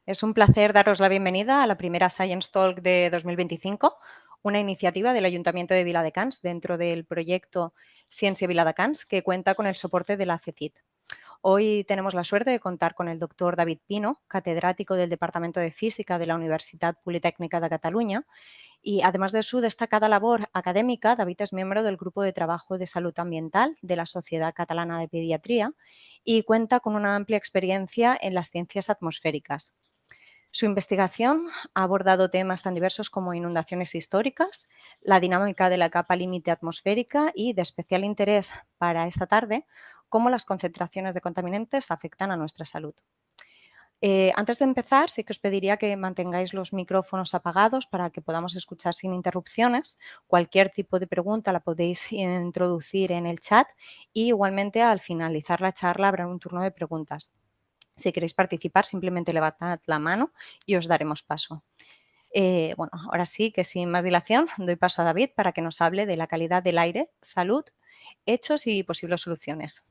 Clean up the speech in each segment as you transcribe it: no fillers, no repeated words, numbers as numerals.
Es un placer daros la bienvenida a la primera Science Talk de 2025, una iniciativa del Ayuntamiento de Viladecans dentro del proyecto Ciencia Viladecans que cuenta con el soporte de la FECIT. Hoy tenemos la suerte de contar con el doctor David Pino, catedrático del Departamento de Física de la Universitat Politécnica de Cataluña, y además de su destacada labor académica, David es miembro del Grupo de Trabajo de Salud Ambiental de la Sociedad Catalana de Pediatría y cuenta con una amplia experiencia en las ciencias atmosféricas. Su investigación ha abordado temas tan diversos como inundaciones históricas, la dinámica de la capa límite atmosférica y, de especial interés para esta tarde, cómo las concentraciones de contaminantes afectan a nuestra salud. Antes de empezar, sí que os pediría que mantengáis los micrófonos apagados para que podamos escuchar sin interrupciones. Cualquier tipo de pregunta la podéis introducir en el chat y igualmente al finalizar la charla habrá un turno de preguntas. Si queréis participar, simplemente levantad la mano y os daremos paso. Bueno, ahora sí que sin más dilación doy paso a David para que nos hable de la calidad del aire, salud, hechos y posibles soluciones.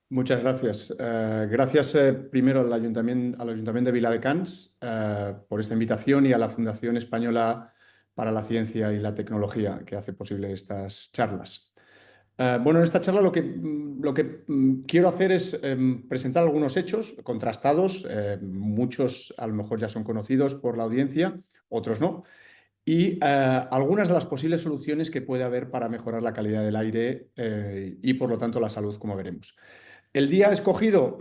Muchas gracias. Gracias primero al Ayuntamiento de Viladecans por esta invitación y a la Fundación Española para la Ciencia y la Tecnología que hace posible estas charlas. Bueno, en esta charla lo que quiero hacer es presentar algunos hechos contrastados, muchos a lo mejor ya son conocidos por la audiencia, otros no, y algunas de las posibles soluciones que puede haber para mejorar la calidad del aire y por lo tanto la salud, como veremos. El día escogido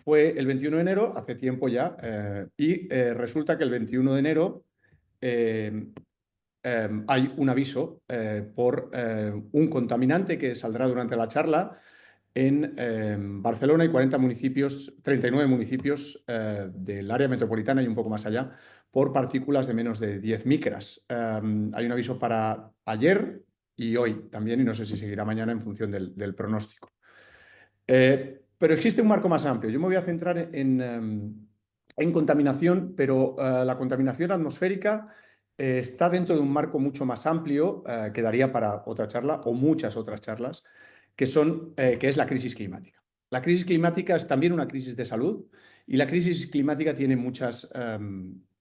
fue el 21 de enero, hace tiempo ya, y resulta que el 21 de enero hay un aviso por un contaminante que saldrá durante la charla en Barcelona y 39 municipios del área metropolitana y un poco más allá, por partículas de menos de 10 micras. Hay un aviso para ayer y hoy también, y no sé si seguirá mañana en función del pronóstico. Pero existe un marco más amplio. Yo me voy a centrar en contaminación, pero la contaminación atmosférica está dentro de un marco mucho más amplio que daría para otra charla o muchas otras charlas, que es la crisis climática. La crisis climática es también una crisis de salud y la crisis climática tiene muchas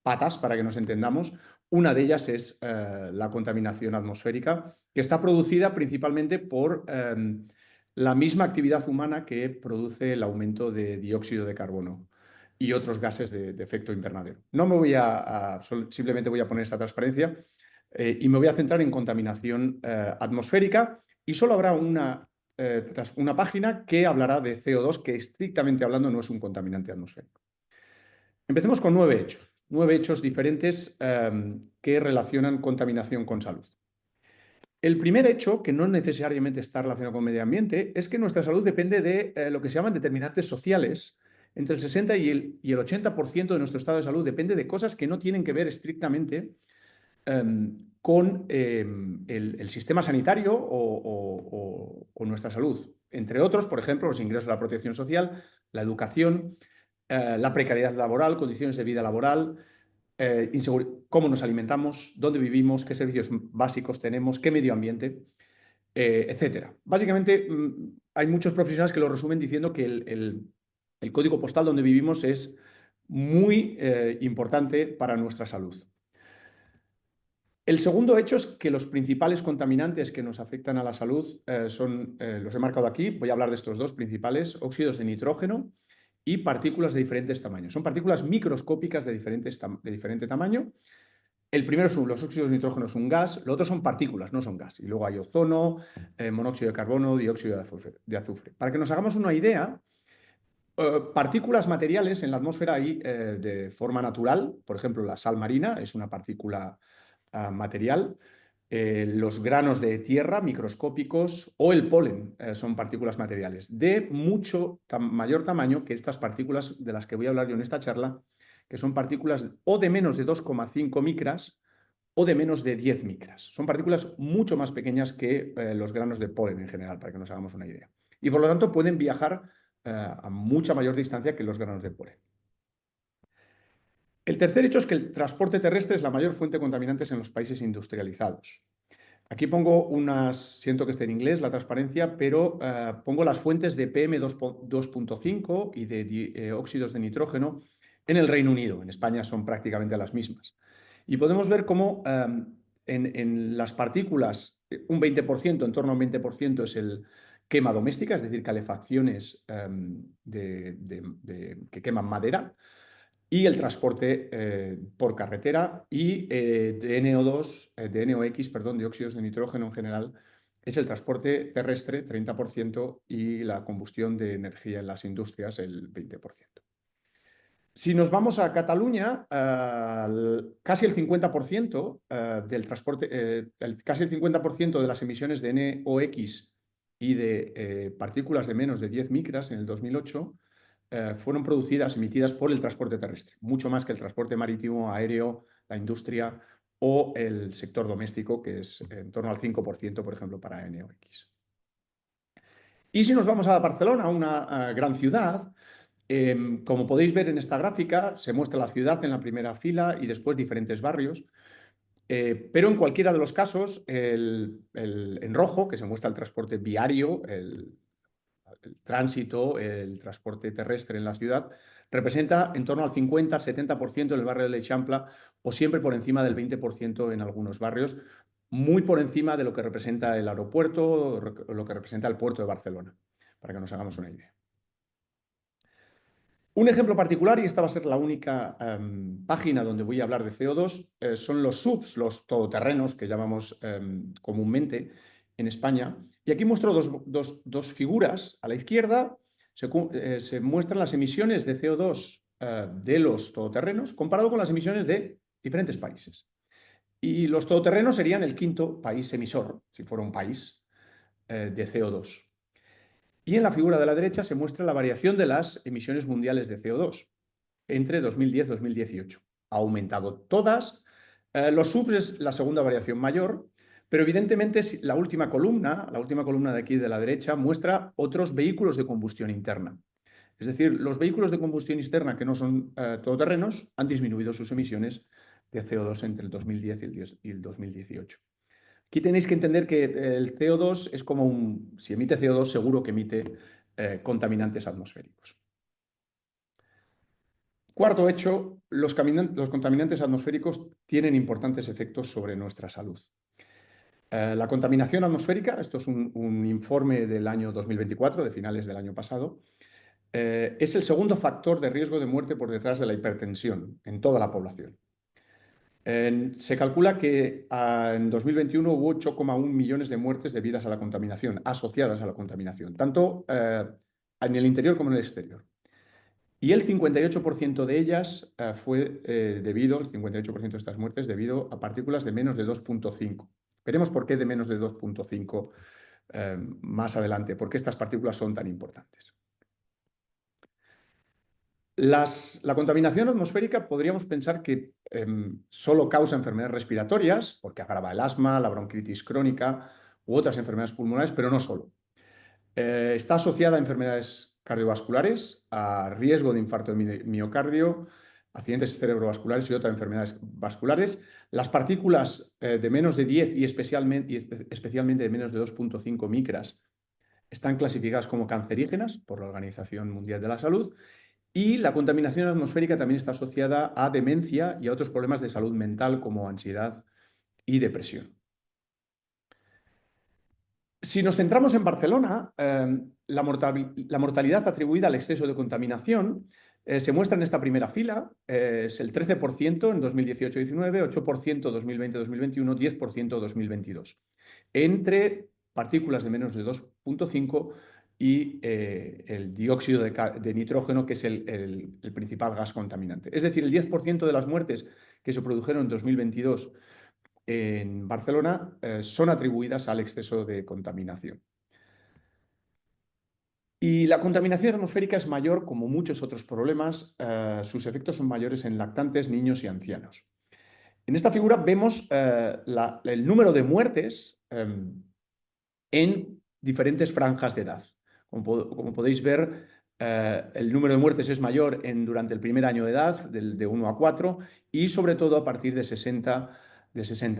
patas para que nos entendamos. Una de ellas es la contaminación atmosférica, que está producida principalmente por la misma actividad humana que produce el aumento de dióxido de carbono y otros gases de efecto invernadero. No me voy simplemente voy a poner esta transparencia y me voy a centrar en contaminación atmosférica, y solo habrá una página que hablará de CO2, que estrictamente hablando no es un contaminante atmosférico. Empecemos con 9 hechos diferentes que relacionan contaminación con salud. El primer hecho, que no necesariamente está relacionado con el medio ambiente, es que nuestra salud depende de lo que se llaman determinantes sociales. Entre el 60 y el 80% de nuestro estado de salud depende de cosas que no tienen que ver estrictamente con el sistema sanitario o nuestra salud. Entre otros, por ejemplo, los ingresos a la protección social, la educación, la precariedad laboral, condiciones de vida laboral, cómo nos alimentamos, dónde vivimos, qué servicios básicos tenemos, qué medio ambiente, etcétera. Básicamente, hay muchos profesionales que lo resumen diciendo que el código postal donde vivimos es muy importante para nuestra salud. El segundo hecho es que los principales contaminantes que nos afectan a la salud los he marcado aquí. Voy a hablar de estos dos principales: óxidos de nitrógeno y partículas de diferentes tamaños. Son partículas microscópicas de diferente tamaño. El primero son los óxidos de nitrógeno, es un gas. Lo otro son partículas, no son gas. Y luego hay ozono, monóxido de carbono, dióxido de azufre. Para que nos hagamos una idea, partículas materiales en la atmósfera hay de forma natural. Por ejemplo, la sal marina es una partícula material. Los granos de tierra microscópicos o el polen son partículas materiales de mucho mayor tamaño que estas partículas de las que voy a hablar yo en esta charla, que son partículas o de menos de 2,5 micras o de menos de 10 micras. Son partículas mucho más pequeñas que los granos de polen en general, para que nos hagamos una idea. Y por lo tanto pueden viajar a mucha mayor distancia que los granos de polen. El tercer hecho es que el transporte terrestre es la mayor fuente de contaminantes en los países industrializados. Aquí pongo siento que esté en inglés la transparencia, pero pongo las fuentes de PM2.5 y de óxidos de nitrógeno. en el Reino Unido. En España son prácticamente las mismas. Y podemos ver cómo en las partículas, un 20%, en torno a un 20% es el quema doméstica, es decir, calefacciones que queman madera, y el transporte por carretera, y de NO2, de NOx, perdón, dióxidos de nitrógeno en general, es el transporte terrestre, 30%, y la combustión de energía en las industrias, el 20%. Si nos vamos a Cataluña, casi el 50% del transporte, casi el 50% de las emisiones de NOx y de partículas de menos de 10 micras en el 2008 fueron producidas, emitidas por el transporte terrestre, mucho más que el transporte marítimo, aéreo, la industria o el sector doméstico, que es en torno al 5%, por ejemplo, para NOx. Y si nos vamos a Barcelona, una gran ciudad, como podéis ver en esta gráfica, se muestra la ciudad en la primera fila y después diferentes barrios. Pero en cualquiera de los casos, en rojo, que se muestra el transporte viario, el tránsito, el transporte terrestre en la ciudad, representa en torno al 50-70% en el barrio de l'Eixample, o siempre por encima del 20% en algunos barrios, muy por encima de lo que representa el aeropuerto o lo que representa el puerto de Barcelona, para que nos hagamos una idea. Un ejemplo particular, y esta va a ser la única página donde voy a hablar de CO2, son los SUVs, los todoterrenos que llamamos comúnmente en España. Y aquí muestro dos figuras. A la izquierda se muestran las emisiones de CO2 de los todoterrenos comparado con las emisiones de diferentes países. Y los todoterrenos serían el quinto país emisor, si fuera un país, de CO2. Y en la figura de la derecha se muestra la variación de las emisiones mundiales de CO2 entre 2010 y 2018. Ha aumentado todas. Los subs es la segunda variación mayor, pero evidentemente la última columna de aquí de la derecha, muestra otros vehículos de combustión interna. Es decir, los vehículos de combustión externa que no son todoterrenos han disminuido sus emisiones de CO2 entre el 2010 y el 2018. Aquí tenéis que entender que el CO2 es como si emite CO2, seguro que emite contaminantes atmosféricos. Cuarto hecho, los contaminantes atmosféricos tienen importantes efectos sobre nuestra salud. La contaminación atmosférica, esto es un informe del año 2024, de finales del año pasado, es el segundo factor de riesgo de muerte por detrás de la hipertensión en toda la población. Se calcula que en 2021 hubo 8,1 millones de muertes debidas a la contaminación, asociadas a la contaminación, tanto en el interior como en el exterior. Y el 58% de ellas fue debido, el 58% de estas muertes, debido a partículas de menos de 2,5. Veremos por qué de menos de 2,5 más adelante, por qué estas partículas son tan importantes. La contaminación atmosférica podríamos pensar que solo causa enfermedades respiratorias, porque agrava el asma, la bronquitis crónica u otras enfermedades pulmonares, pero no solo. Está asociada a enfermedades cardiovasculares, a riesgo de infarto de miocardio, accidentes cerebrovasculares y otras enfermedades vasculares. Las partículas de menos de 10 y especialmente de menos de 2,5 micras están clasificadas como cancerígenas por la Organización Mundial de la Salud. Y la contaminación atmosférica también está asociada a demencia y a otros problemas de salud mental como ansiedad y depresión. Si nos centramos en Barcelona, la mortalidad atribuida al exceso de contaminación se muestra en esta primera fila. Es el 13% en 2018-19, 8% 2020-2021, 10% 2022. Entre partículas de menos de 2,5 y el dióxido de nitrógeno, que es el principal gas contaminante. Es decir, el 10% de las muertes que se produjeron en 2022 en Barcelona son atribuidas al exceso de contaminación. Y la contaminación atmosférica es mayor, como muchos otros problemas, sus efectos son mayores en lactantes, niños y ancianos. En esta figura vemos el número de muertes en diferentes franjas de edad. Como podéis ver, el número de muertes es mayor durante el primer año de edad, de 1 a 4, y sobre todo a partir de 60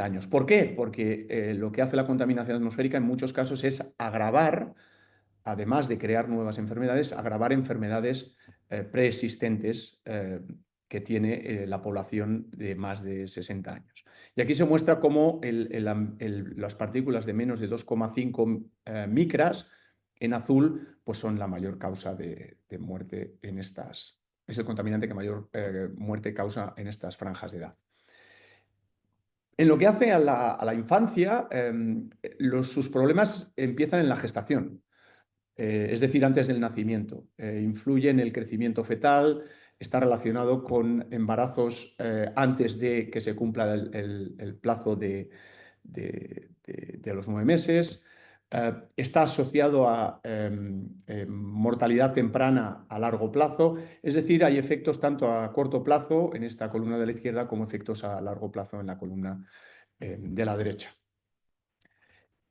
años. ¿Por qué? Porque lo que hace la contaminación atmosférica en muchos casos es agravar, además de crear nuevas enfermedades, agravar enfermedades preexistentes que tiene la población de más de 60 años. Y aquí se muestra cómo las partículas de menos de 2,5 micras en azul pues son la mayor causa de muerte en estas. Es el contaminante que mayor muerte causa en estas franjas de edad. En lo que hace a la infancia, sus problemas empiezan en la gestación. Es decir, antes del nacimiento. Influye en el crecimiento fetal, está relacionado con embarazos antes de que se cumpla el plazo de los 9 meses. Está asociado a mortalidad temprana a largo plazo, es decir, hay efectos tanto a corto plazo en esta columna de la izquierda como efectos a largo plazo en la columna de la derecha.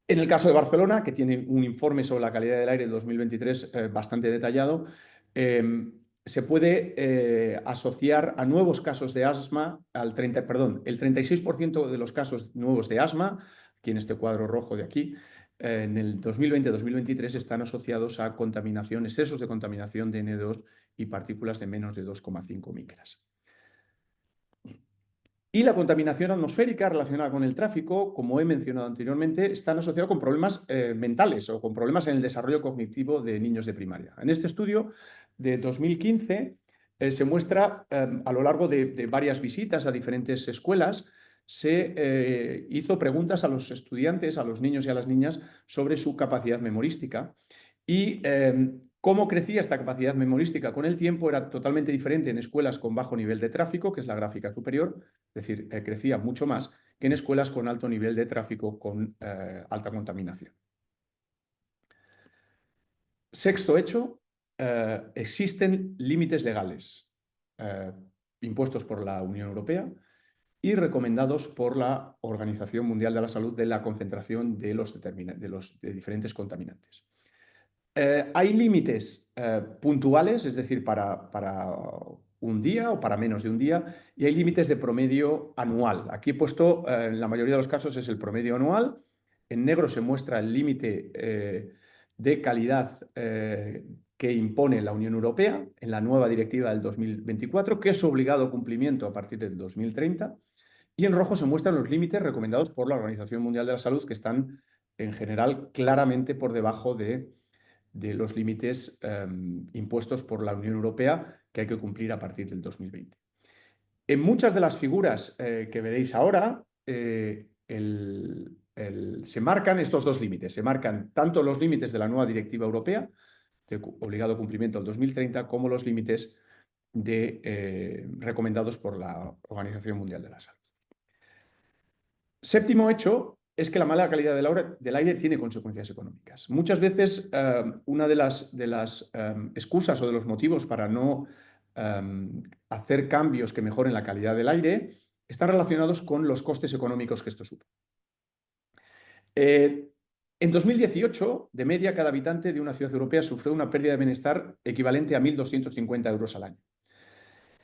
En el caso de Barcelona, que tiene un informe sobre la calidad del aire del 2023 bastante detallado, se puede asociar a nuevos casos de asma, el 36% de los casos nuevos de asma, aquí en este cuadro rojo de aquí, en el 2020-2023 están asociados a contaminación, excesos de contaminación de N2 y partículas de menos de 2,5 micras. Y la contaminación atmosférica relacionada con el tráfico, como he mencionado anteriormente, están asociados con problemas mentales o con problemas en el desarrollo cognitivo de niños de primaria. En este estudio de 2015 se muestra, a lo largo de varias visitas a diferentes escuelas, se hizo preguntas a los estudiantes, a los niños y a las niñas, sobre su capacidad memorística. Y cómo crecía esta capacidad memorística con el tiempo era totalmente diferente en escuelas con bajo nivel de tráfico, que es la gráfica superior, es decir, crecía mucho más que en escuelas con alto nivel de tráfico con alta contaminación. Sexto hecho, existen límites legales impuestos por la Unión Europea y recomendados por la Organización Mundial de la Salud de la concentración de de diferentes contaminantes. Hay límites puntuales, es decir, para un día o para menos de un día, y hay límites de promedio anual. Aquí he puesto, en la mayoría de los casos, es el promedio anual. En negro se muestra el límite de calidad que impone la Unión Europea en la nueva directiva del 2024, que es obligado cumplimiento a partir del 2030. Y en rojo se muestran los límites recomendados por la Organización Mundial de la Salud, que están en general claramente por debajo de los límites impuestos por la Unión Europea que hay que cumplir a partir del 2020. En muchas de las figuras que veréis ahora se marcan estos dos límites. Se marcan tanto los límites de la nueva directiva europea de obligado cumplimiento al 2030 como los límites recomendados por la Organización Mundial de la Salud. Séptimo hecho es que la mala calidad del aire tiene consecuencias económicas. Muchas veces una de las excusas o de los motivos para no hacer cambios que mejoren la calidad del aire están relacionados con los costes económicos que esto supone. En 2018, de media, cada habitante de una ciudad europea sufrió una pérdida de bienestar equivalente a 1.250 euros al año.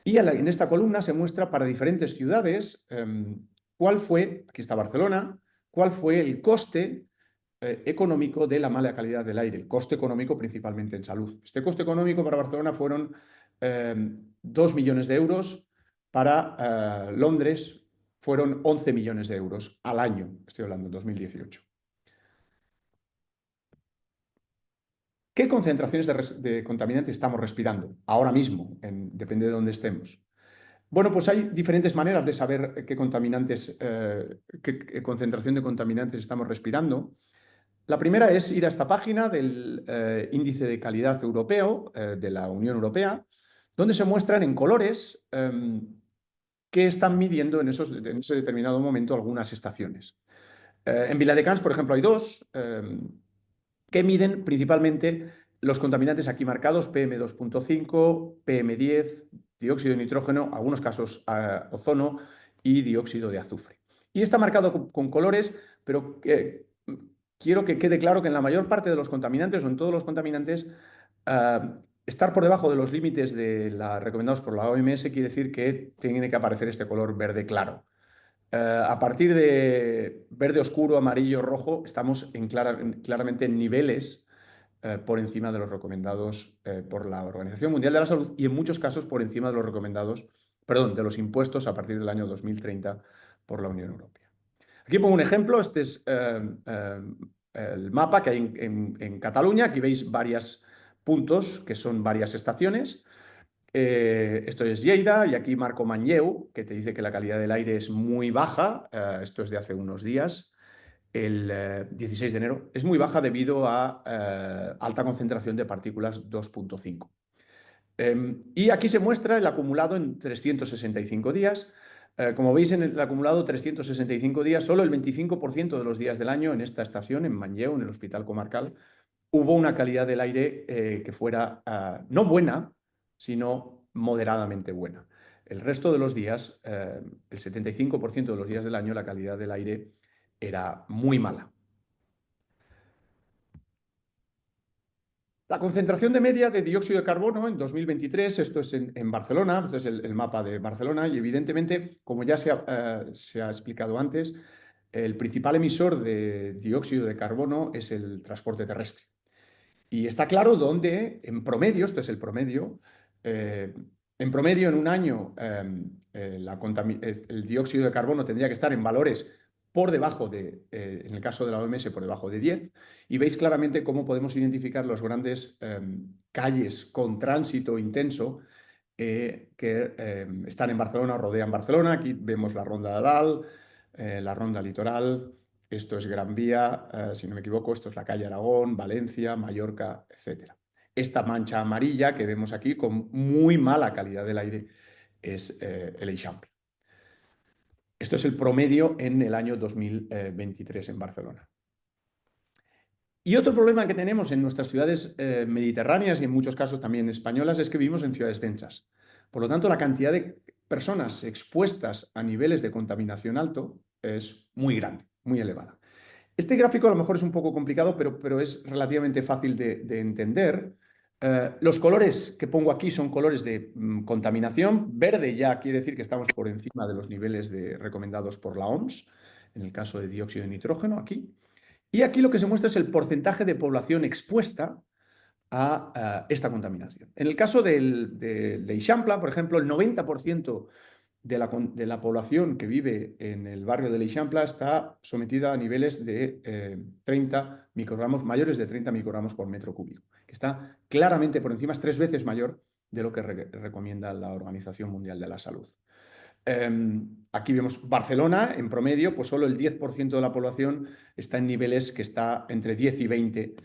Y en esta columna se muestra para diferentes ciudades cuál fue, aquí está Barcelona, cuál fue el coste económico de la mala calidad del aire, el coste económico principalmente en salud. Este coste económico para Barcelona fueron 2 millones de euros, para Londres fueron 11 millones de euros al año, estoy hablando en 2018. ¿Qué concentraciones de contaminantes estamos respirando ahora mismo? Depende de dónde estemos. Bueno, pues hay diferentes maneras de saber qué concentración de contaminantes estamos respirando. La primera es ir a esta página del Índice de Calidad Europeo de la Unión Europea, donde se muestran en colores qué están midiendo en ese determinado momento algunas estaciones. En Viladecans, por ejemplo, hay dos que miden principalmente los contaminantes aquí marcados, PM2.5, PM10, dióxido de nitrógeno, algunos casos ozono y dióxido de azufre. Y está marcado con colores, pero quiero que quede claro que en la mayor parte de los contaminantes o en todos los contaminantes, estar por debajo de los límites recomendados por la OMS quiere decir que tiene que aparecer este color verde claro. A partir de verde oscuro, amarillo, rojo, estamos claramente en niveles por encima de los recomendados por la Organización Mundial de la Salud y en muchos casos por encima de los recomendados perdón, de los impuestos a partir del año 2030 por la Unión Europea. Aquí pongo un ejemplo, este es el mapa que hay en Cataluña. Aquí veis varios puntos que son varias estaciones. Esto es Lleida y aquí marco Manlleu, que te dice que la calidad del aire es muy baja. Esto es de hace unos días, el 16 de enero. Es muy baja debido a alta concentración de partículas 2.5. Y aquí se muestra el acumulado en 365 días. Como veis en el acumulado 365 días, solo el 25% de los días del año en esta estación, en Manlleu, en el Hospital Comarcal, hubo una calidad del aire que fuera no buena, sino moderadamente buena. El resto de los días, el 75% de los días del año, la calidad del aire era muy mala. La concentración de media de dióxido de carbono en 2023, esto es en Barcelona, esto es el mapa de Barcelona, y evidentemente, como ya se ha explicado antes, el principal emisor de dióxido de carbono es el transporte terrestre. Y está claro dónde, en promedio, esto es el promedio, en promedio en un año el dióxido de carbono tendría que estar en valores por debajo de, en el caso de la OMS, por debajo de 10, y veis claramente cómo podemos identificar los grandes calles con tránsito intenso que están en Barcelona, rodean Barcelona. Aquí vemos la Ronda de Dalt, la Ronda Litoral, esto es Gran Vía, si no me equivoco, esto es la calle Aragón, Valencia, Mallorca, etc. Esta mancha amarilla que vemos aquí con muy mala calidad del aire es el Eixample. Esto es el promedio en el año 2023 en Barcelona. Y otro problema que tenemos en nuestras ciudades mediterráneas y en muchos casos también españolas es que vivimos en ciudades densas. Por lo tanto, la cantidad de personas expuestas a niveles de contaminación alto es muy grande, muy elevada. Este gráfico a lo mejor es un poco complicado, pero es relativamente fácil de entender. Los colores que pongo aquí son colores de contaminación. Verde ya quiere decir que estamos por encima de los niveles recomendados por la OMS, en el caso de dióxido de nitrógeno aquí. Y aquí lo que se muestra es el porcentaje de población expuesta a esta contaminación. En el caso de Eixample, por ejemplo, el 90% de la población que vive en el barrio de l'Eixample está sometida a niveles de 30 microgramos, mayores de 30 microgramos por metro cúbico, que está claramente por encima, es 3 veces mayor de lo que recomienda la Organización Mundial de la Salud. Aquí vemos Barcelona, en promedio, pues solo el 10% de la población está en niveles que está entre 10 y 20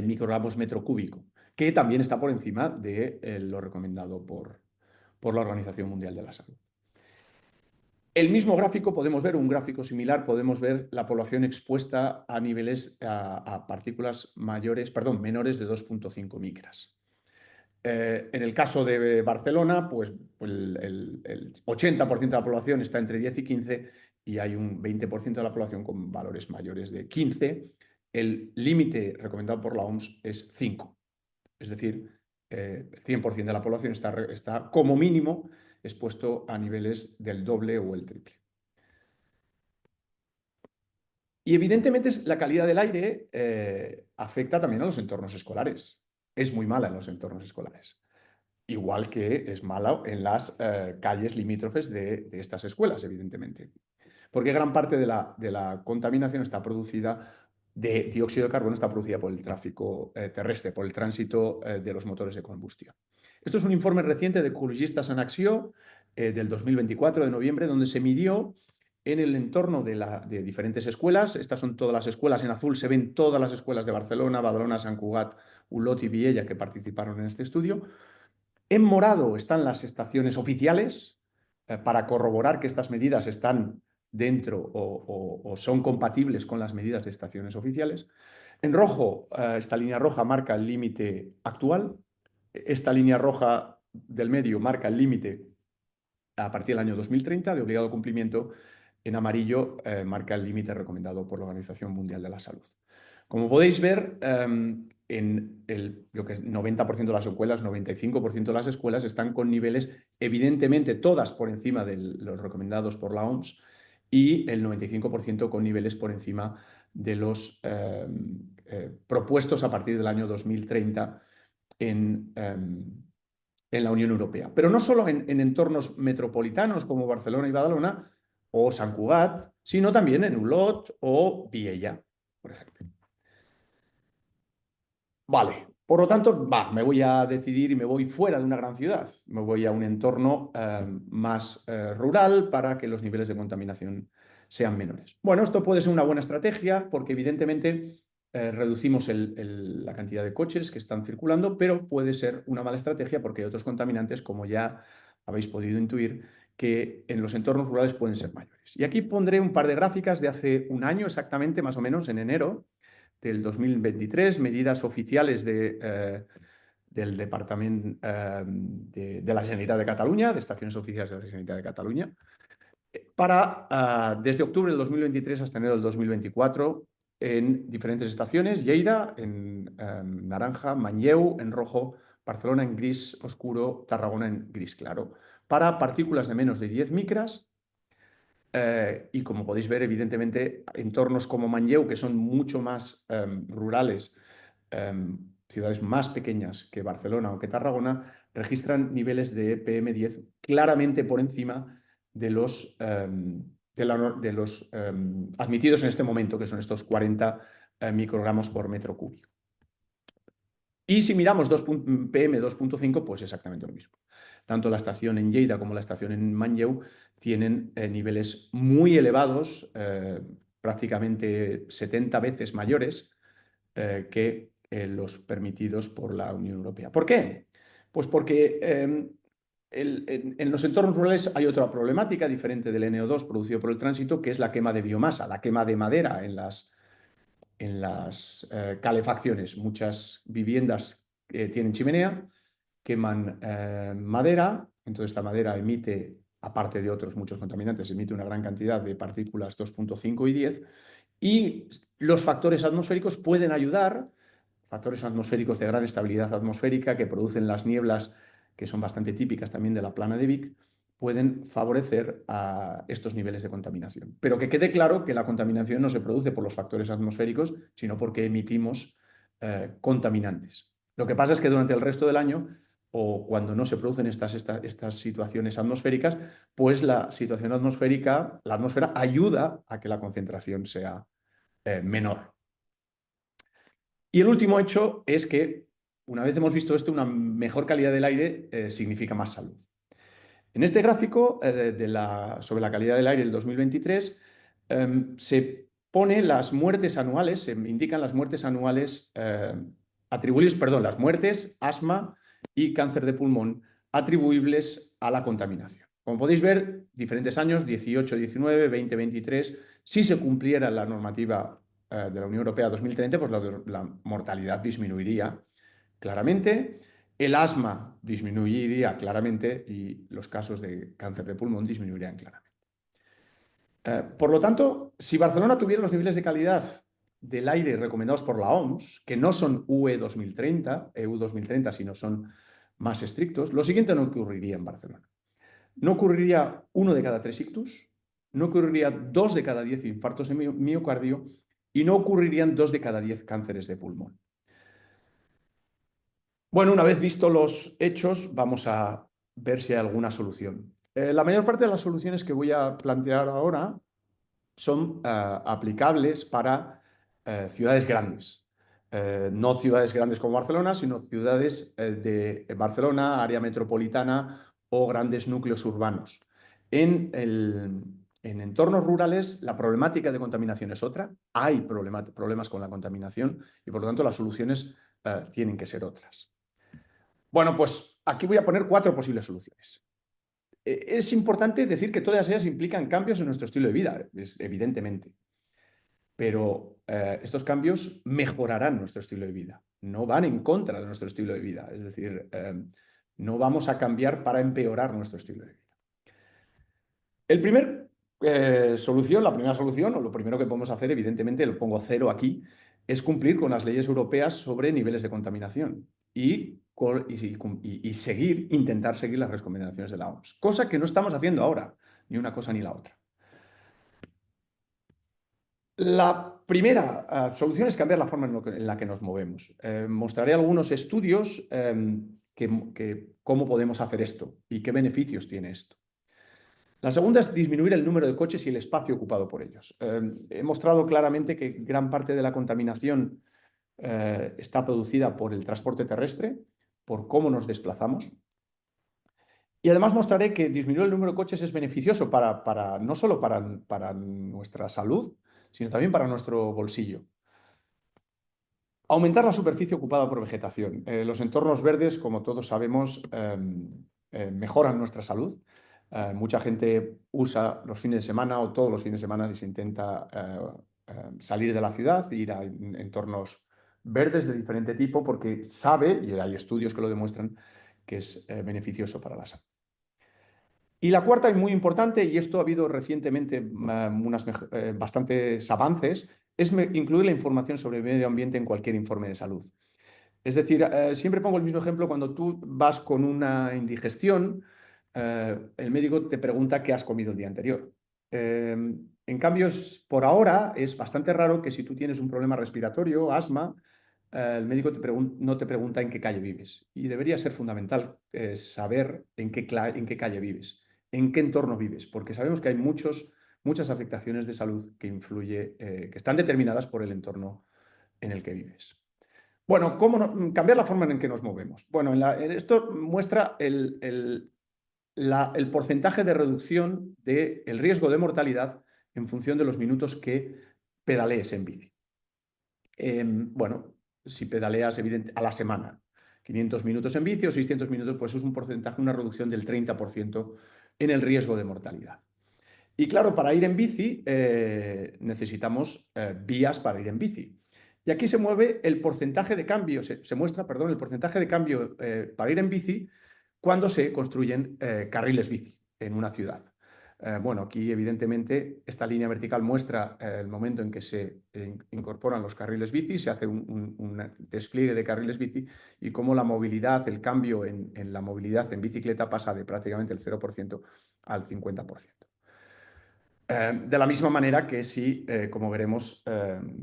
microgramos metro cúbico, que también está por encima de lo recomendado por la Organización Mundial de la Salud. El mismo gráfico podemos ver, un gráfico similar, podemos ver la población expuesta a niveles, a partículas menores de 2.5 micras. En el caso de Barcelona, pues el 80% de la población está entre 10 y 15 y hay un 20% de la población con valores mayores de 15. El límite recomendado por la OMS es 5. Es decir, el 100% de la población está como mínimo expuesto a niveles del doble o el triple. Y evidentemente la calidad del aire afecta también a los entornos escolares. Es muy mala en los entornos escolares. Igual que es mala en las calles limítrofes de estas escuelas, evidentemente. Porque gran parte de la contaminación está producida de dióxido de carbono, está producida por el tráfico terrestre, por el tránsito de los motores de combustión. Esto es un informe reciente de Ecologistas en Acció del 2024, de noviembre, donde se midió en el entorno de diferentes escuelas. Estas son todas las escuelas. En azul se ven todas las escuelas de Barcelona, Badalona, Sant Cugat, Olot y Viella que participaron en este estudio. En morado están las estaciones oficiales para corroborar que estas medidas están dentro o son compatibles con las medidas de estaciones oficiales. En rojo, esta línea roja marca el límite actual. Esta línea roja del medio marca el límite a partir del año 2030 de obligado cumplimiento. En amarillo marca el límite recomendado por la Organización Mundial de la Salud. Como podéis ver, en lo que es 90% de las escuelas, 95% de las escuelas están con niveles evidentemente todas por encima de los recomendados por la OMS y el 95% con niveles por encima de los propuestos a partir del año 2030 en en la Unión Europea. Pero no solo en entornos metropolitanos como Barcelona y Badalona o Sant Cugat, sino también en Olot o Viella, por ejemplo. Vale, por lo tanto, me voy a decidir y me voy fuera de una gran ciudad. Me voy a un entorno más rural para que los niveles de contaminación sean menores. Bueno, esto puede ser una buena estrategia porque evidentemente reducimos la cantidad de coches que están circulando, pero puede ser una mala estrategia porque hay otros contaminantes, como ya habéis podido intuir, que en los entornos rurales pueden ser mayores. Y aquí pondré un par de gráficas de hace un año exactamente, más o menos, en enero del 2023, medidas oficiales del Departamento de la Generalitat de Cataluña, de estaciones oficiales de la Generalitat de Cataluña, para desde octubre del 2023 hasta enero del 2024 en diferentes estaciones: Lleida en naranja, Manlleu en rojo, Barcelona en gris oscuro, Tarragona en gris claro, para partículas de menos de 10 micras. Y como podéis ver, evidentemente, entornos como Manlleu, que son mucho más rurales, ciudades más pequeñas que Barcelona o que Tarragona, registran niveles de PM10 claramente por encima de los, admitidos en este momento, que son estos 40 microgramos por metro cúbico. Y si miramos PM 2.5, pues exactamente lo mismo. Tanto la estación en Lleida como la estación en Manlleu tienen niveles muy elevados, prácticamente 70 veces mayores que los permitidos por la Unión Europea. ¿Por qué? Pues porque en los entornos rurales hay otra problemática diferente del NO2 producido por el tránsito, que es la quema de biomasa, la quema de madera en las calefacciones. Muchas viviendas tienen chimenea, queman madera, entonces esta madera emite, aparte de otros muchos contaminantes, emite una gran cantidad de partículas 2.5 y 10, y los factores atmosféricos pueden ayudar, factores atmosféricos de gran estabilidad atmosférica que producen las nieblas, que son bastante típicas también de la plana de Vic, pueden favorecer a estos niveles de contaminación. Pero que quede claro que la contaminación no se produce por los factores atmosféricos, sino porque emitimos contaminantes. Lo que pasa es que durante el resto del año, o cuando no se producen estas situaciones atmosféricas, pues la situación atmosférica, la atmósfera ayuda a que la concentración sea menor. Y el último hecho es que, una vez hemos visto esto, una mejor calidad del aire significa más salud. En este gráfico sobre la calidad del aire del 2023 se pone las muertes anuales, se indican las muertes anuales atribuibles, perdón, las muertes, asma y cáncer de pulmón atribuibles a la contaminación. Como podéis ver, diferentes años, 18, 19, 20, 23, si se cumpliera la normativa de la Unión Europea 2030, pues la mortalidad disminuiría claramente. El asma disminuiría claramente y los casos de cáncer de pulmón disminuirían claramente. Por lo tanto, si Barcelona tuviera los niveles de calidad del aire recomendados por la OMS, que no son EU 2030, sino son más estrictos, lo siguiente no ocurriría en Barcelona. No ocurriría 1 de cada 3 ictus, no ocurriría 2 de cada 10 infartos de miocardio y no ocurrirían 2 de cada 10 cánceres de pulmón. Bueno, una vez visto los hechos, vamos a ver si hay alguna solución. La mayor parte de las soluciones que voy a plantear ahora son aplicables para ciudades grandes. No ciudades grandes como Barcelona, sino ciudades de Barcelona, área metropolitana o grandes núcleos urbanos. En entornos rurales, la problemática de contaminación es otra. Hay problemas con la contaminación y, por lo tanto, las soluciones tienen que ser otras. Bueno, pues aquí voy a poner 4 posibles soluciones. Es importante decir que todas ellas implican cambios en nuestro estilo de vida, evidentemente. Pero estos cambios mejorarán nuestro estilo de vida, no van en contra de nuestro estilo de vida. Es decir, no vamos a cambiar para empeorar nuestro estilo de vida. La primera solución, o lo primero que podemos hacer, evidentemente, lo pongo 0 aquí, es cumplir con las leyes europeas sobre niveles de contaminación y intentar seguir las recomendaciones de la OMS, cosa que no estamos haciendo ahora, ni una cosa ni la otra. La primera solución es cambiar la forma en la que nos movemos. Mostraré algunos estudios cómo podemos hacer esto y qué beneficios tiene esto. La segunda es disminuir el número de coches y el espacio ocupado por ellos. He mostrado claramente que gran parte de la contaminación está producida por el transporte terrestre, por cómo nos desplazamos. Y además mostraré que disminuir el número de coches es beneficioso no solo para nuestra salud, sino también para nuestro bolsillo. Aumentar la superficie ocupada por vegetación. Los entornos verdes, como todos sabemos, mejoran nuestra salud. Mucha gente usa los fines de semana o todos los fines de semana y se intenta salir de la ciudad, ir a entornos verdes de diferente tipo porque sabe, y hay estudios que lo demuestran, que es beneficioso para la salud. Y la cuarta y muy importante, y esto ha habido recientemente bastantes avances, es incluir la información sobre el medio ambiente en cualquier informe de salud. Es decir, siempre pongo el mismo ejemplo cuando tú vas con una indigestión, el médico te pregunta qué has comido el día anterior. En cambio, por ahora es bastante raro que si tú tienes un problema respiratorio, asma, el médico no te pregunta en qué calle vives. Y debería ser fundamental saber en qué calle vives, en qué entorno vives, porque sabemos que hay muchas afectaciones de salud que están determinadas por el entorno en el que vives. Bueno, ¿cómo cambiar la forma en que nos movemos? Bueno, esto muestra el porcentaje de reducción del riesgo de mortalidad en función de los minutos que pedalees en bici. Bueno, si pedaleas a la semana, 500 minutos en bici o 600 minutos, pues es un porcentaje, una reducción del 30% en el riesgo de mortalidad. Y claro, para ir en bici necesitamos vías para ir en bici. Y aquí se mueve el porcentaje de cambio, se muestra, perdón, el porcentaje de cambio para ir en bici cuando se construyen carriles bici en una ciudad. Bueno, aquí evidentemente esta línea vertical muestra el momento en que se incorporan los carriles bici, se hace un despliegue de carriles bici y cómo la movilidad, el cambio en la movilidad en bicicleta pasa de prácticamente el 0% al 50%. De la misma manera que si, como veremos,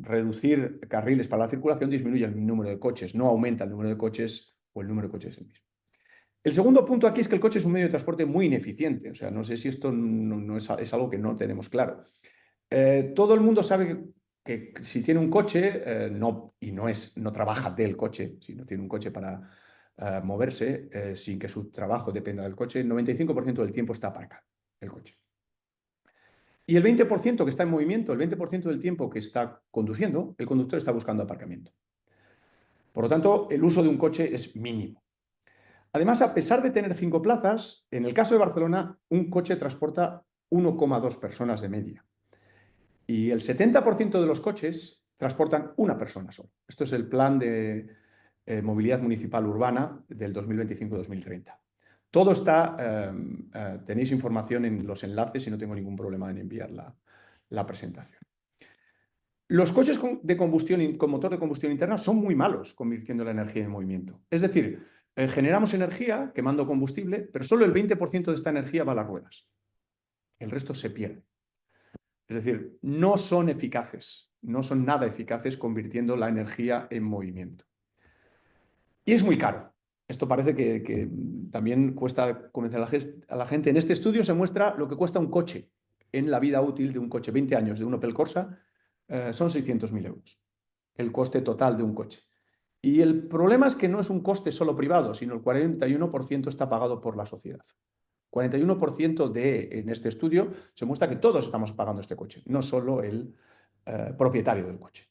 reducir carriles para la circulación disminuye el número de coches, no aumenta el número de coches o el número de coches es el mismo. El segundo punto aquí es que el coche es un medio de transporte muy ineficiente. O sea, no sé si esto no es algo que no tenemos claro. Todo el mundo sabe que si tiene un coche, no trabaja del coche, si no tiene un coche para moverse, sin que su trabajo dependa del coche, el 95% del tiempo está aparcado el coche. Y el 20% que está en movimiento, el 20% del tiempo que está conduciendo, el conductor está buscando aparcamiento. Por lo tanto, el uso de un coche es mínimo. Además, a pesar de tener 5 plazas, en el caso de Barcelona, un coche transporta 1,2 personas de media. Y el 70% de los coches transportan una persona sola. Esto es el plan de movilidad municipal urbana del 2025-2030. Todo está, tenéis información en los enlaces y no tengo ningún problema en enviar la presentación. Los coches con motor de combustión interna son muy malos convirtiendo la energía en movimiento. Es decir, generamos energía quemando combustible, pero solo el 20% de esta energía va a las ruedas. El resto se pierde. Es decir, no son eficaces, no son nada eficaces convirtiendo la energía en movimiento. Y es muy caro. Esto parece que también cuesta convencer a la gente. En este estudio se muestra lo que cuesta un coche en la vida útil de un coche. 20 años de un Opel Corsa son 600.000 euros. El coste total de un coche. Y el problema es que no es un coste solo privado, sino el 41% está pagado por la sociedad. 41% en este estudio se muestra que todos estamos pagando este coche, no solo el propietario del coche.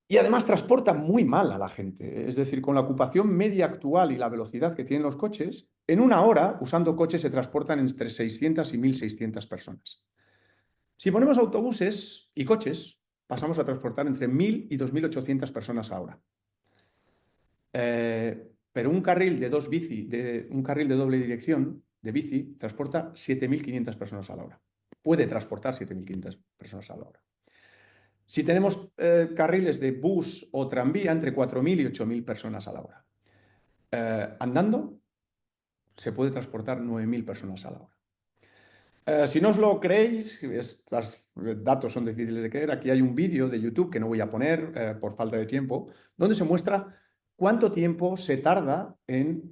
Y además transporta muy mal a la gente. Es decir, con la ocupación media actual y la velocidad que tienen los coches, en una hora, usando coches, se transportan entre 600 y 1.600 personas. Si ponemos autobuses y coches, pasamos a transportar entre 1.000 y 2.800 personas a hora. Pero un carril un carril de doble dirección de bici transporta 7.500 personas a la hora. Puede transportar 7.500 personas a la hora. Si tenemos carriles de bus o tranvía, entre 4.000 y 8.000 personas a la hora. Andando, se puede transportar 9.000 personas a la hora. Si no os lo creéis, estos datos son difíciles de creer, aquí hay un vídeo de YouTube que no voy a poner por falta de tiempo, donde se muestra cuánto tiempo se tarda en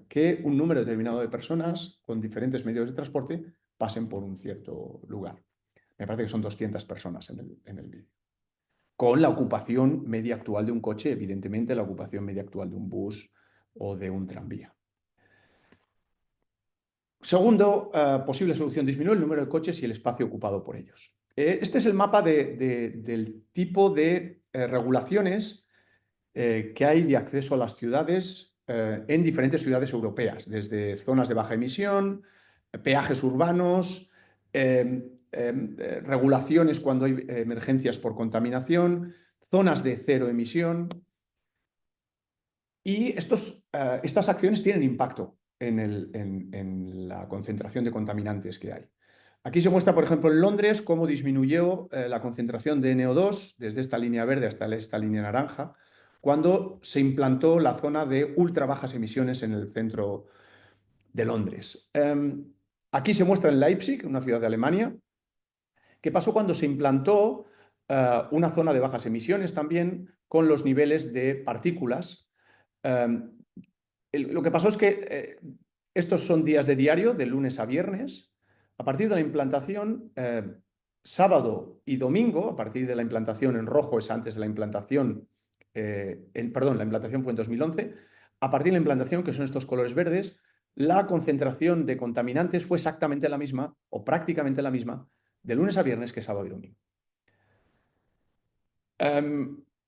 que un número determinado de personas con diferentes medios de transporte pasen por un cierto lugar. Me parece que son 200 personas en el vídeo. Con la ocupación media actual de un coche, evidentemente la ocupación media actual de un bus o de un tranvía. Segundo, posible solución, disminuir el número de coches y el espacio ocupado por ellos. Este es el mapa del tipo de regulaciones que hay de acceso a las ciudades en diferentes ciudades europeas, desde zonas de baja emisión, peajes urbanos, regulaciones cuando hay emergencias por contaminación, zonas de cero emisión. Y estas acciones tienen impacto en la concentración de contaminantes que hay. Aquí se muestra, por ejemplo, en Londres cómo disminuyó la concentración de NO2 desde esta línea verde hasta esta línea naranja, cuando se implantó la zona de ultra bajas emisiones en el centro de Londres. Aquí se muestra en Leipzig, una ciudad de Alemania, qué pasó cuando se implantó una zona de bajas emisiones también con los niveles de partículas. Lo que pasó es que estos son días de diario, de lunes a viernes. A partir de la implantación, sábado y domingo, a partir de la implantación en rojo es antes de la implantación, perdón, la implantación fue en 2011, a partir de la implantación, que son estos colores verdes, la concentración de contaminantes fue exactamente la misma, o prácticamente la misma, de lunes a viernes que sábado y domingo.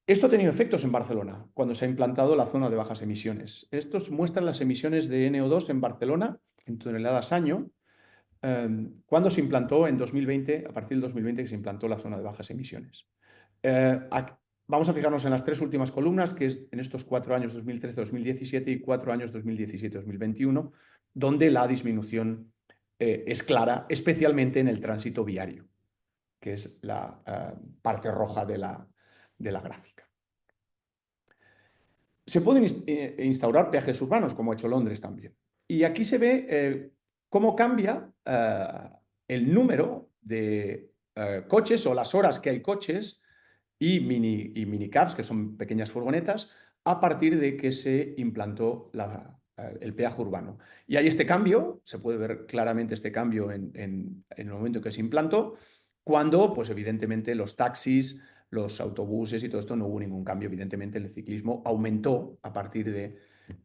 Esto ha tenido efectos en Barcelona, cuando se ha implantado la zona de bajas emisiones. Estos muestran las emisiones de NO2 en Barcelona, en toneladas año, cuando se implantó en 2020, a partir del 2020 que se implantó la zona de bajas emisiones. Vamos a fijarnos en las tres últimas columnas, que es en estos 4 años 2013-2017 y 4 años 2017-2021, donde la disminución es clara, especialmente en el tránsito viario, que es la parte roja de la gráfica. Se pueden instaurar peajes urbanos, como ha hecho Londres también. Y aquí se ve cómo cambia el número de coches o las horas que hay coches y minicabs, que son pequeñas furgonetas, a partir de que se implantó el peaje urbano. Y hay este cambio, se puede ver claramente este cambio en el momento que se implantó, cuando, pues evidentemente, los taxis, los autobuses y todo esto no hubo ningún cambio. Evidentemente, el ciclismo aumentó a partir de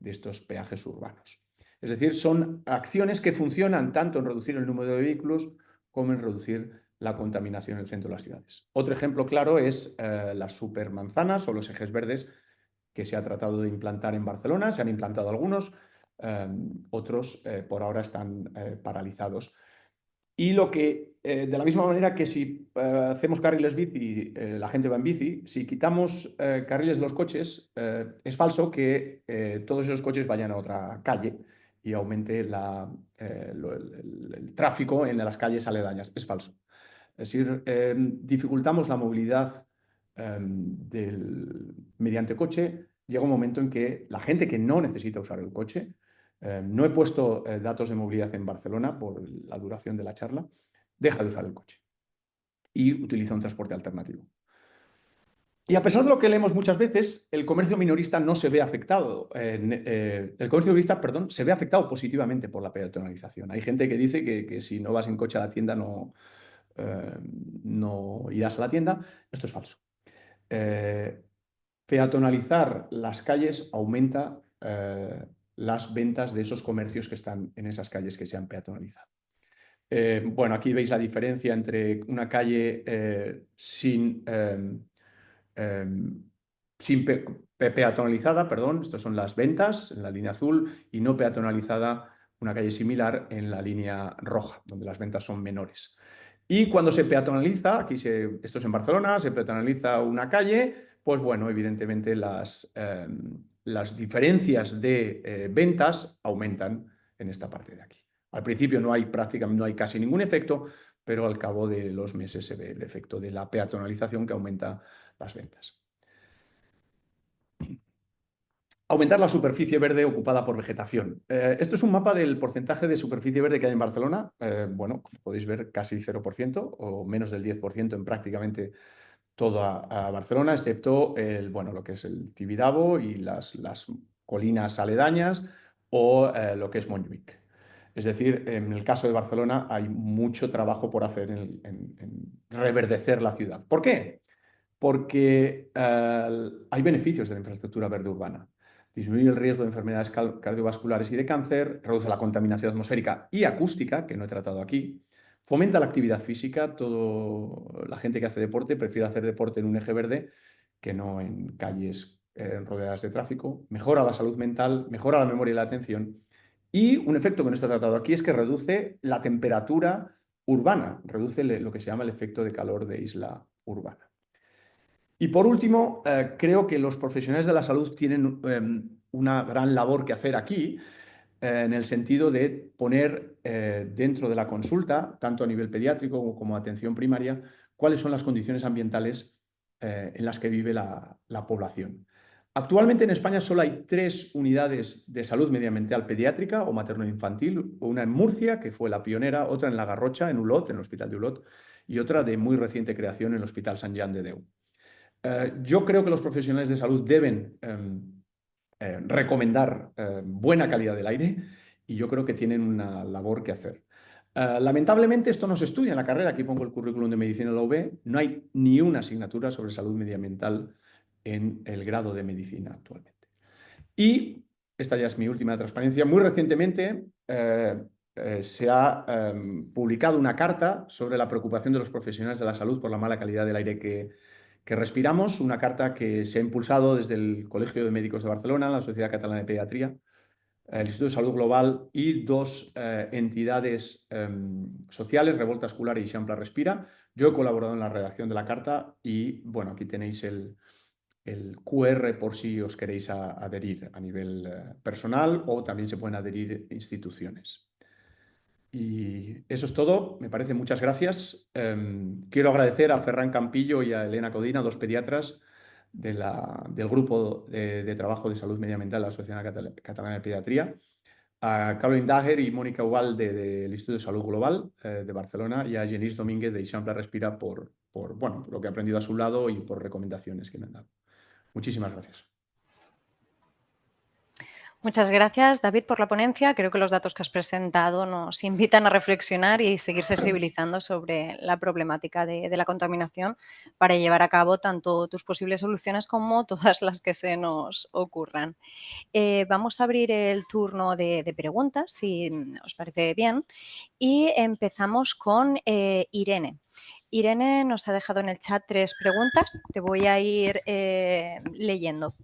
estos peajes urbanos. Es decir, son acciones que funcionan tanto en reducir el número de vehículos como en reducir la contaminación en el centro de las ciudades. Otro ejemplo claro es las supermanzanas o los ejes verdes que se ha tratado de implantar en Barcelona. Se han implantado algunos, otros por ahora están paralizados. Y de la misma manera que si hacemos carriles bici, la gente va en bici, si quitamos carriles de los coches, es falso que todos esos coches vayan a otra calle y aumente el tráfico en las calles aledañas. Es falso. Es decir, dificultamos la movilidad mediante coche. Llega un momento en que la gente que no necesita usar el coche, no he puesto datos de movilidad en Barcelona por la duración de la charla, deja de usar el coche y utiliza un transporte alternativo. Y a pesar de lo que leemos muchas veces, el comercio minorista no se ve afectado. El comercio minorista, perdón, se ve afectado positivamente por la peatonalización. Hay gente que dice que si no vas en coche a la tienda no irás a la tienda. Esto es falso. Peatonalizar las calles aumenta las ventas de esos comercios que están en esas calles que se han peatonalizado. Bueno, aquí veis la diferencia entre una calle sin peatonalizada, perdón, estas son las ventas en la línea azul, y no peatonalizada, una calle similar en la línea roja, donde las ventas son menores. Y cuando se peatonaliza, esto es en Barcelona, se peatonaliza una calle, pues bueno, evidentemente las diferencias de ventas aumentan en esta parte de aquí. Al principio prácticamente no hay casi ningún efecto, pero al cabo de los meses se ve el efecto de la peatonalización que aumenta las ventas. aumentar la superficie verde ocupada por vegetación. Esto es un mapa del porcentaje de superficie verde que hay en Barcelona. Bueno, como podéis ver, casi 0% o menos del 10% en prácticamente toda Barcelona, excepto lo que es el Tibidabo y las colinas aledañas o lo que es Montjuïc. Es decir, en el caso de Barcelona hay mucho trabajo por hacer en reverdecer la ciudad. ¿Por qué? Porque hay beneficios de la infraestructura verde urbana. Disminuye el riesgo de enfermedades cardiovasculares y de cáncer, reduce la contaminación atmosférica y acústica, que no he tratado aquí, fomenta la actividad física. La gente que hace deporte prefiere hacer deporte en un eje verde que no en calles rodeadas de tráfico, mejora la salud mental, mejora la memoria y la atención. Y un efecto que no está tratado aquí es que reduce la temperatura urbana, reduce lo que se llama el efecto de calor de isla urbana. Y por último, creo que los profesionales de la salud tienen una gran labor que hacer aquí, en el sentido de poner dentro de la consulta, tanto a nivel pediátrico como atención primaria, cuáles son las condiciones ambientales en las que vive la población. Actualmente en España solo hay 3 unidades de salud medioambiental pediátrica o materno-infantil, una en Murcia, que fue la pionera, otra en La Garrocha, en Olot, en el Hospital de Olot, y otra de muy reciente creación en el Hospital Sant Jan de Déu. Yo creo que los profesionales de salud deben recomendar buena calidad del aire, y yo creo que tienen una labor que hacer. Lamentablemente esto no se estudia en la carrera. Aquí pongo el currículum de medicina de la UB. No hay ni una asignatura sobre salud medioambiental en el grado de medicina actualmente. Y esta ya es mi última transparencia. Muy recientemente se ha publicado una carta sobre la preocupación de los profesionales de la salud por la mala calidad del aire que respiramos, una carta que se ha impulsado desde el Colegio de Médicos de Barcelona, la Sociedad Catalana de Pediatría, el Instituto de Salud Global y 2 entidades sociales, Revolta Escolar y Eixample Respira. Yo he colaborado en la redacción de la carta y, bueno, aquí tenéis el QR por si os queréis adherir a nivel personal, o también se pueden adherir instituciones. Y eso es todo. Me parece, muchas gracias. Quiero agradecer a Ferran Campillo y a Elena Codina, 2 pediatras del Grupo de Trabajo de Salud Medioambiental de la Sociedad Catalana de Pediatría, a Caroline Dager y Mónica Ugalde del Instituto de Salud Global de Barcelona, y a Genís Domínguez de Eixample Respira por lo que he aprendido a su lado y por recomendaciones que me han dado. Muchísimas gracias. Muchas gracias, David, por la ponencia. Creo que los datos que has presentado nos invitan a reflexionar y seguir sensibilizando sobre la problemática de la contaminación para llevar a cabo tanto tus posibles soluciones como todas las que se nos ocurran. Vamos a abrir el turno de preguntas, si os parece bien, y empezamos con Irene. Irene nos ha dejado en el chat 3 preguntas. Te voy a ir leyendo.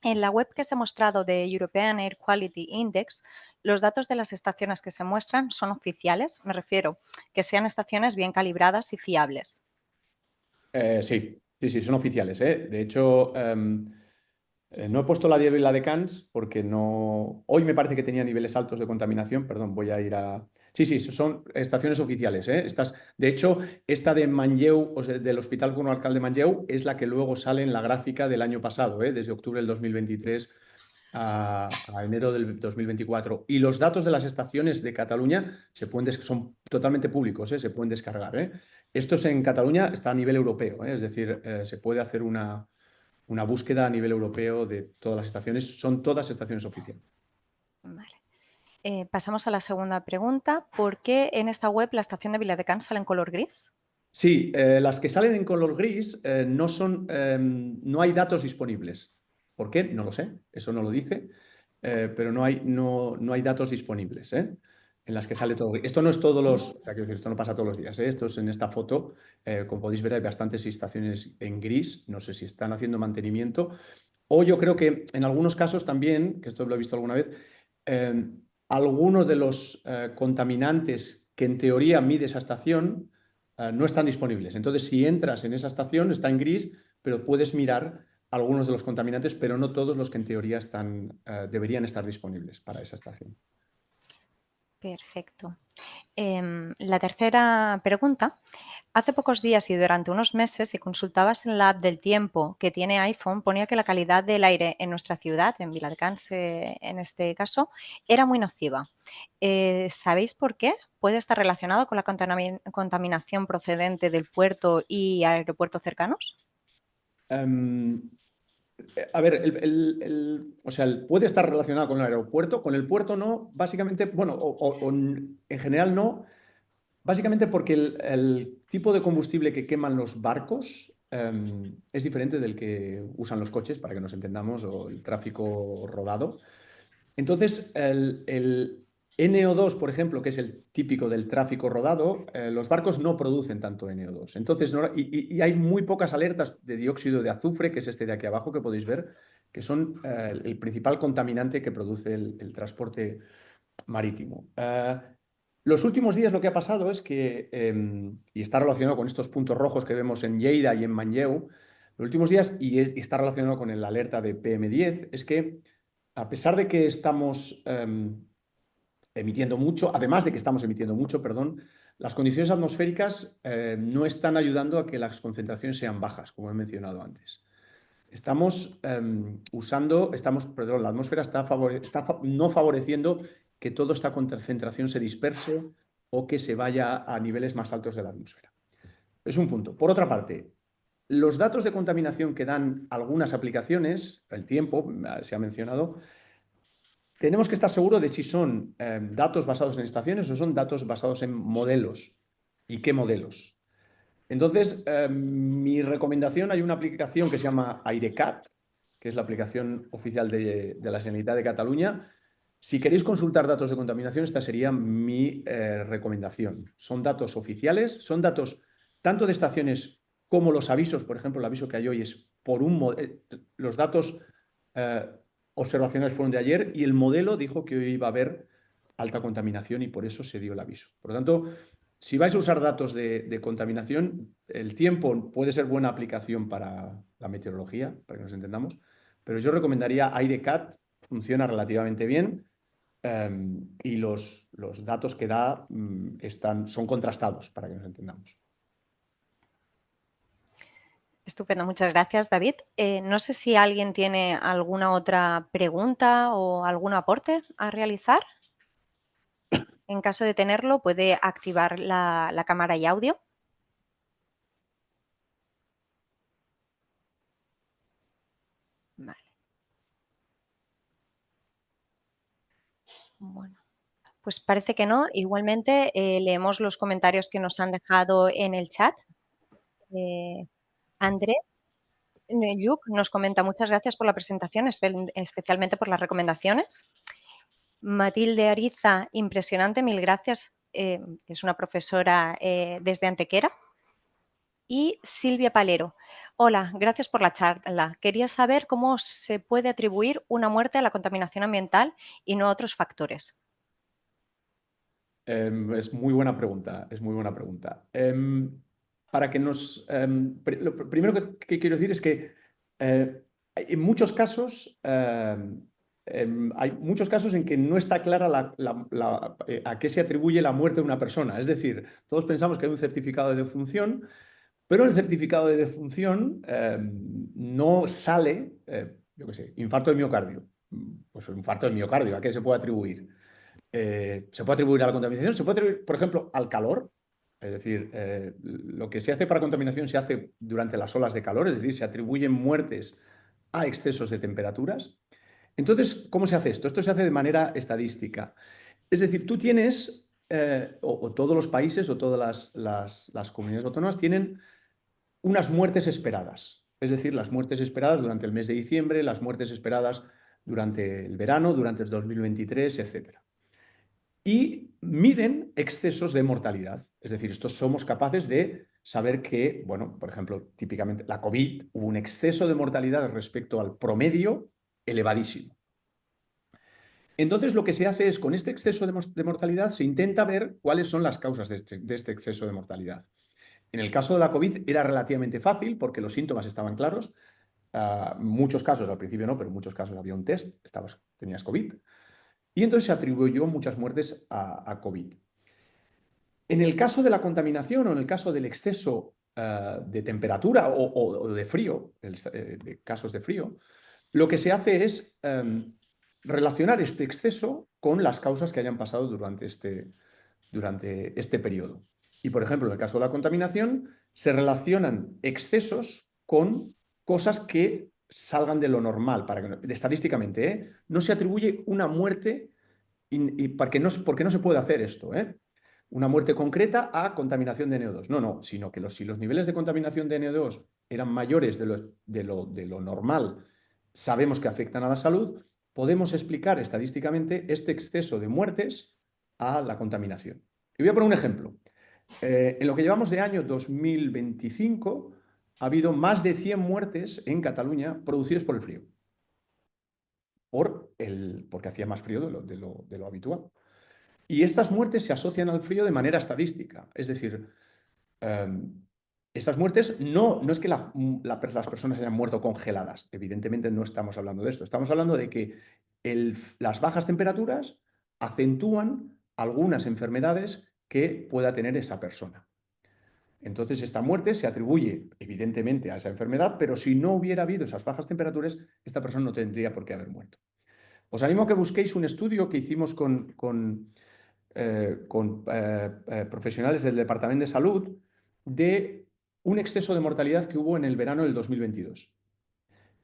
En la web que se ha mostrado de European Air Quality Index, los datos de las estaciones que se muestran son oficiales. Me refiero que sean estaciones bien calibradas y fiables. Sí, son oficiales. De hecho, no he puesto la de la de Cannes porque no. Hoy me parece que tenía niveles altos de contaminación. Perdón, voy a ir a. Sí, son estaciones oficiales. De hecho, esta de Manlleu, o sea, del Hospital Comarcal de Manlleu, es la que luego sale en la gráfica del año pasado, desde octubre del 2023 a enero del 2024. Y los datos de las estaciones de Cataluña son totalmente públicos, se pueden descargar. Esto en Cataluña está a nivel europeo, es decir, se puede hacer una búsqueda a nivel europeo de todas las estaciones. Son todas estaciones oficiales. Vale. Pasamos a la segunda pregunta. ¿Por qué en esta web la estación de Viladecans sale en color gris? Sí, las que salen en color gris no hay datos disponibles. ¿Por qué? No lo sé, eso no lo dice, pero no hay datos disponibles en las que sale todo gris. Esto no es todos los, o sea, quiero decir, esto no pasa todos los días. Esto es en esta foto, como podéis ver, hay bastantes estaciones en gris. No sé si están haciendo mantenimiento, o yo creo que en algunos casos también, que esto lo he visto alguna vez, algunos de los contaminantes que en teoría mide esa estación no están disponibles. Entonces, si entras en esa estación, está en gris, pero puedes mirar algunos de los contaminantes, pero no todos los que en teoría deberían estar disponibles para esa estación. Perfecto. La tercera pregunta. Hace pocos días y durante unos meses, si consultabas en la app del tiempo que tiene iPhone, ponía que la calidad del aire en nuestra ciudad, en Viladecans en este caso, era muy nociva. ¿Sabéis por qué? ¿Puede estar relacionado con la contaminación procedente del puerto y aeropuertos cercanos? Em, a ver, o sea, puede estar relacionado con el aeropuerto, con el puerto no, básicamente, bueno, o en general no, básicamente porque el tipo de combustible que queman los barcos es diferente del que usan los coches, para que nos entendamos, o el tráfico rodado. Entonces, el NO2, por ejemplo, que es el típico del tráfico rodado, los barcos no producen tanto NO2. Entonces, y hay muy pocas alertas de dióxido de azufre, que es este de aquí abajo que podéis ver, que son el principal contaminante que produce el transporte marítimo. Los últimos días lo que ha pasado es que, y está relacionado con estos puntos rojos que vemos en Lleida y en Manlleu, los últimos días, y está relacionado con el alerta de PM10, es que a pesar de que estamos emitiendo mucho, además de que estamos emitiendo mucho, perdón, las condiciones atmosféricas no están ayudando a que las concentraciones sean bajas, como he mencionado antes. Estamos perdón, la atmósfera está no favoreciendo que toda esta concentración se disperse o que se vaya a niveles más altos de la atmósfera. Es un punto. Por otra parte, los datos de contaminación que dan algunas aplicaciones, el tiempo, se ha mencionado, tenemos que estar seguros de si son datos basados en estaciones o son datos basados en modelos. ¿Y qué modelos? Entonces, mi recomendación, hay una aplicación que se llama Airecat, que es la aplicación oficial de la Generalitat de Cataluña. Si queréis consultar datos de contaminación, esta sería mi recomendación. Son datos oficiales, son datos tanto de estaciones como los avisos. Por ejemplo, el aviso que hay hoy es por los datos eh, observacionales fueron de ayer y el modelo dijo que hoy iba a haber alta contaminación y por eso se dio el aviso. Por lo tanto, si vais a usar datos de contaminación, el tiempo puede ser buena aplicación para la meteorología, para que nos entendamos, pero yo recomendaría AireCat, funciona relativamente bien y los datos que da son contrastados, para que nos entendamos. Estupendo, muchas gracias, David. No sé si alguien tiene alguna otra pregunta o algún aporte a realizar. En caso de tenerlo, puede activar la cámara y audio. Vale. Bueno, pues parece que no. Igualmente, leemos los comentarios que nos han dejado en el chat. Andrés Yuc nos comenta: muchas gracias por la presentación, especialmente por las recomendaciones. Matilde Ariza, impresionante, mil gracias. Es una profesora desde Antequera. Y Silvia Palero: hola, gracias por la charla. Quería saber cómo se puede atribuir una muerte a la contaminación ambiental y no a otros factores. Es muy buena pregunta, es muy buena pregunta. Para que lo primero que quiero decir es que en muchos casos hay muchos casos en que no está clara a qué se atribuye la muerte de una persona. Es decir, todos pensamos que hay un certificado de defunción, pero en el certificado de defunción no sale, yo qué sé, infarto de miocardio. Pues infarto de miocardio, ¿a qué se puede atribuir? Se puede atribuir a la contaminación, se puede atribuir, por ejemplo, al calor. Es decir, lo que se hace para contaminación se hace durante las olas de calor, es decir, se atribuyen muertes a excesos de temperaturas. Entonces, ¿cómo se hace esto? Esto se hace de manera estadística. Es decir, tú tienes, o todos los países o todas las comunidades autónomas tienen unas muertes esperadas. Es decir, las muertes esperadas durante el mes de diciembre, las muertes esperadas durante el verano, durante el 2023, etcétera. Y miden excesos de mortalidad. Es decir, estos somos capaces de saber que, bueno, por ejemplo, típicamente la COVID hubo un exceso de mortalidad respecto al promedio elevadísimo. Entonces, lo que se hace es, con este exceso de mortalidad, se intenta ver cuáles son las causas de este exceso de mortalidad. En el caso de la COVID era relativamente fácil porque los síntomas estaban claros. Muchos casos, al principio no, pero en muchos casos había un test, tenías COVID. y entonces se atribuyó muchas muertes a COVID. En el caso de la contaminación o en el caso del exceso de temperatura o de frío, de casos de frío, lo que se hace es relacionar este exceso con las causas que hayan pasado durante este periodo. Y, por ejemplo, en el caso de la contaminación, se relacionan excesos con cosas que salgan de lo normal, estadísticamente, ¿eh? No se atribuye una muerte, porque no se puede hacer esto, ¿eh? Una muerte concreta a contaminación de NO2. No, no, sino que si los niveles de contaminación de NO2 eran mayores de lo normal, sabemos que afectan a la salud, podemos explicar estadísticamente este exceso de muertes a la contaminación. Y voy a poner un ejemplo. En lo que llevamos de año 2025, ha habido más de 100 muertes en Cataluña producidas por el frío, porque hacía más frío de lo habitual. Y estas muertes se asocian al frío de manera estadística. Es decir, estas muertes no es que las personas hayan muerto congeladas. Evidentemente no estamos hablando de esto. Estamos hablando de que las bajas temperaturas acentúan algunas enfermedades que pueda tener esa persona. Entonces, esta muerte se atribuye evidentemente a esa enfermedad, pero si no hubiera habido esas bajas temperaturas, esta persona no tendría por qué haber muerto. Os animo a que busquéis un estudio que hicimos con profesionales del Departamento de Salud de un exceso de mortalidad que hubo en el verano del 2022.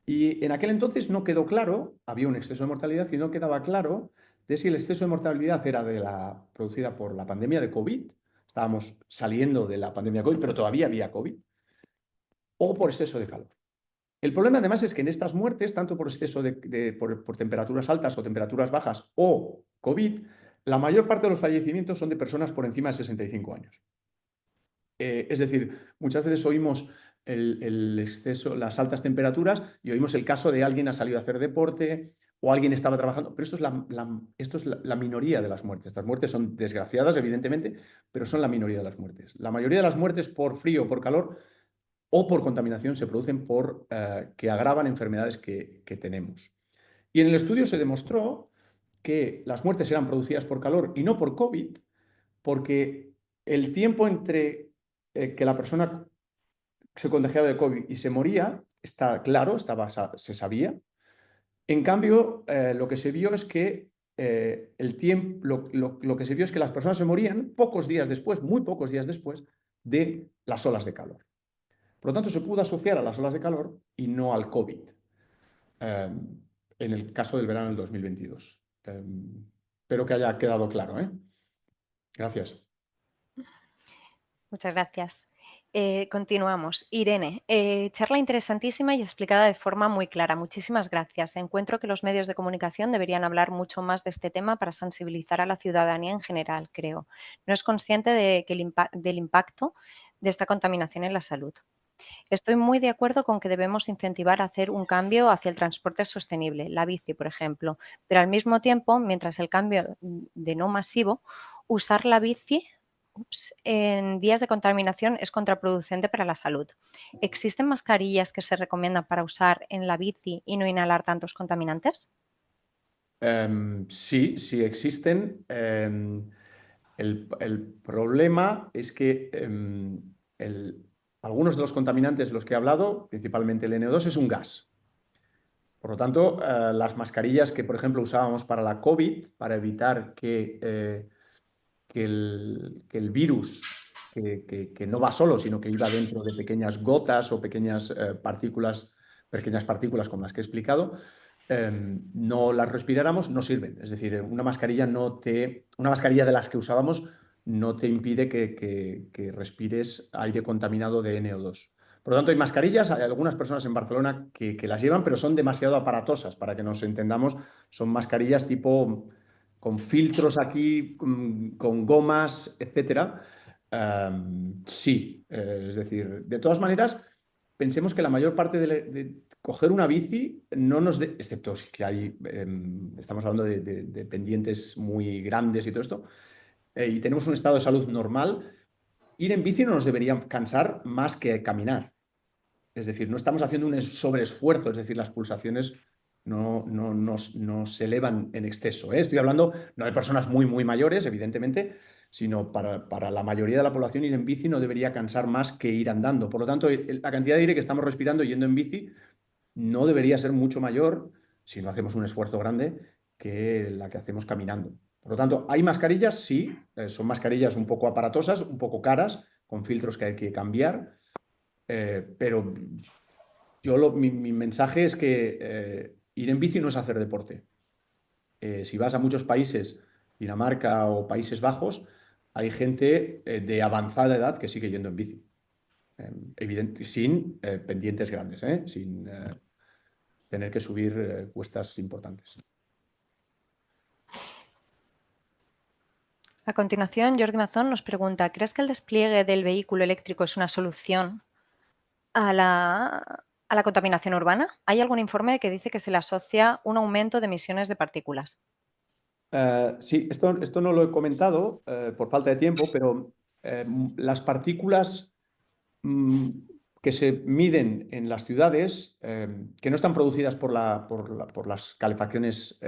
Y en aquel entonces no quedó claro, había un exceso de mortalidad y no quedaba claro de si el exceso de mortalidad era producida por la pandemia de COVID, estábamos saliendo de la pandemia de COVID, pero todavía había COVID, o por exceso de calor. El problema además es que en estas muertes, tanto por exceso por temperaturas altas o temperaturas bajas o COVID, la mayor parte de los fallecimientos son de personas por encima de 65 años. Es decir, muchas veces oímos el exceso, las altas temperaturas y oímos el caso de alguien ha salido a hacer deporte o alguien estaba trabajando, pero esto es la minoría de las muertes. Estas muertes son desgraciadas, evidentemente, pero son la minoría de las muertes. La mayoría de las muertes por frío o por calor o por contaminación se producen que agravan enfermedades que tenemos. Y en el estudio se demostró que las muertes eran producidas por calor y no por COVID, porque el tiempo entre que la persona se contagiaba de COVID y se moría, está claro, se sabía. En cambio, lo que se vio es que lo que se vio es que las personas se morían pocos días después, muy pocos días después, de las olas de calor. Por lo tanto, se pudo asociar a las olas de calor y no al COVID, en el caso del verano del 2022. Espero que haya quedado claro, ¿eh? Gracias. Muchas gracias. Continuamos. Irene, charla interesantísima y explicada de forma muy clara. Muchísimas gracias. Encuentro que los medios de comunicación deberían hablar mucho más de este tema para sensibilizar a la ciudadanía en general, creo. No es consciente del impacto de esta contaminación en la salud. Estoy muy de acuerdo con que debemos incentivar a hacer un cambio hacia el transporte sostenible, la bici, por ejemplo, pero al mismo tiempo, mientras el cambio de no masivo, usar la bici en días de contaminación es contraproducente para la salud. ¿Existen mascarillas que se recomiendan para usar en la bici y no inhalar tantos contaminantes? Sí, sí existen. El problema es que algunos de los contaminantes de los que he hablado, principalmente el NO2, es un gas. Por lo tanto, las mascarillas que, por ejemplo, usábamos para la COVID, para evitar que el virus, que no va solo, sino que iba dentro de pequeñas gotas o pequeñas partículas como las que he explicado, no las respiráramos, no sirven. Es decir, una mascarilla de las que usábamos no te impide que respires aire contaminado de NO2. Por lo tanto, hay mascarillas, hay algunas personas en Barcelona que las llevan, pero son demasiado aparatosas, para que nos entendamos. Son mascarillas tipo con filtros aquí, con gomas, etcétera. Sí, es decir, de todas maneras, pensemos que la mayor parte de coger una bici no excepto si que estamos hablando de pendientes muy grandes y todo esto, y tenemos un estado de salud normal, ir en bici no nos debería cansar más que caminar. Es decir, no estamos haciendo un sobreesfuerzo, es decir, las pulsaciones no se elevan en exceso, ¿eh? Estoy hablando no de personas muy, muy mayores, evidentemente, sino para la mayoría de la población ir en bici no debería cansar más que ir andando. Por lo tanto, la cantidad de aire que estamos respirando yendo en bici no debería ser mucho mayor, si no hacemos un esfuerzo grande, que la que hacemos caminando. Por lo tanto, ¿hay mascarillas? Sí, son mascarillas un poco aparatosas, un poco caras, con filtros que hay que cambiar, pero mi mensaje es que ir en bici no es hacer deporte. Si vas a muchos países, Dinamarca o Países Bajos, hay gente de avanzada edad que sigue yendo en bici. Sin pendientes grandes, sin tener que subir cuestas importantes. A continuación, Jordi Mazón nos pregunta, ¿crees que el despliegue del vehículo eléctrico es una solución a la contaminación urbana? Hay algún informe que dice que se le asocia un aumento de emisiones de partículas. Sí, esto no lo he comentado por falta de tiempo, pero las partículas mm, que se miden en las ciudades, que no están producidas por las calefacciones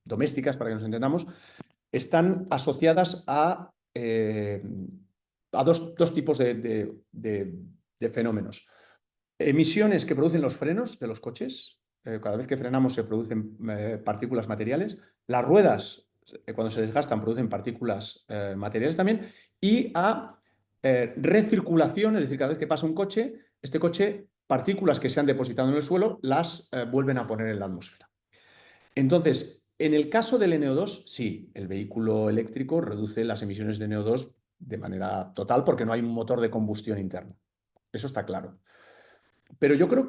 domésticas, para que nos entendamos, están asociadas a dos tipos de fenómenos. Emisiones que producen los frenos de los coches. Cada vez que frenamos se producen partículas materiales. Las ruedas, cuando se desgastan, producen partículas materiales también. Y a recirculación, es decir, cada vez que pasa un coche, este coche, partículas que se han depositado en el suelo, las vuelven a poner en la atmósfera. Entonces, en el caso del NO2, sí, el vehículo eléctrico reduce las emisiones de NO2 de manera total porque no hay un motor de combustión interna. Eso está claro. Pero yo creo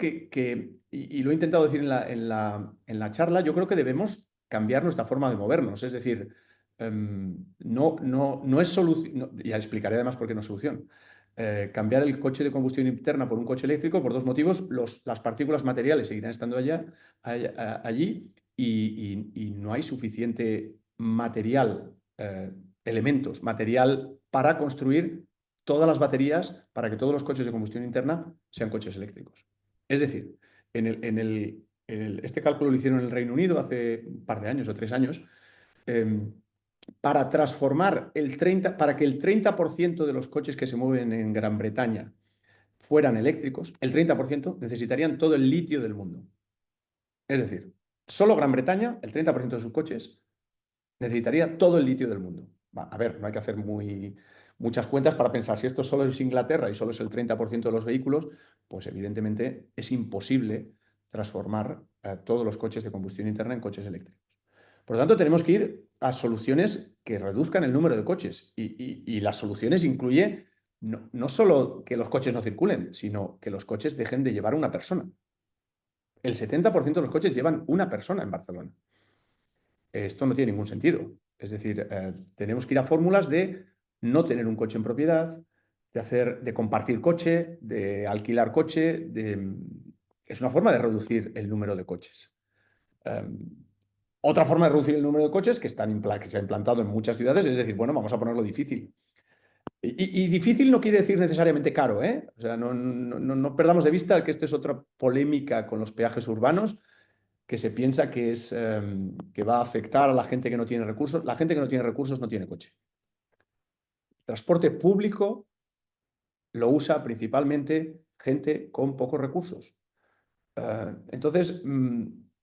y lo he intentado decir en la charla, yo creo que debemos cambiar nuestra forma de movernos. Es decir, no es solución, ya explicaré además por qué no es solución. Cambiar el coche de combustión interna por un coche eléctrico por dos motivos. Las partículas materiales seguirán estando allí y no hay suficiente material, elementos, material para construir todas las baterías para que todos los coches de combustión interna sean coches eléctricos. Es decir, este cálculo lo hicieron en el Reino Unido hace un par de años o 3 años, para transformar para que el 30% de los coches que se mueven en Gran Bretaña fueran eléctricos, el 30% necesitarían todo el litio del mundo. Es decir, solo Gran Bretaña, el 30% de sus coches, necesitaría todo el litio del mundo. A ver, no hay que hacer muchas cuentas para pensar, si esto solo es Inglaterra y solo es el 30% de los vehículos, pues evidentemente es imposible transformar todos los coches de combustión interna en coches eléctricos. Por lo tanto, tenemos que ir a soluciones que reduzcan el número de coches. Y las soluciones incluye no solo que los coches no circulen, sino que los coches dejen de llevar una persona. El 70% de los coches llevan una persona en Barcelona. Esto no tiene ningún sentido. Es decir, tenemos que ir a fórmulas de no tener un coche en propiedad, de compartir coche, de alquilar coche. Es una forma de reducir el número de coches. Otra forma de reducir el número de coches que se ha implantado en muchas ciudades es decir, bueno, vamos a ponerlo difícil. Y difícil no quiere decir necesariamente caro, ¿eh? O sea, no perdamos de vista que esta es otra polémica con los peajes urbanos que se piensa que va a afectar a la gente que no tiene recursos. La gente que no tiene recursos no tiene coche. El transporte público lo usa principalmente gente con pocos recursos. Entonces,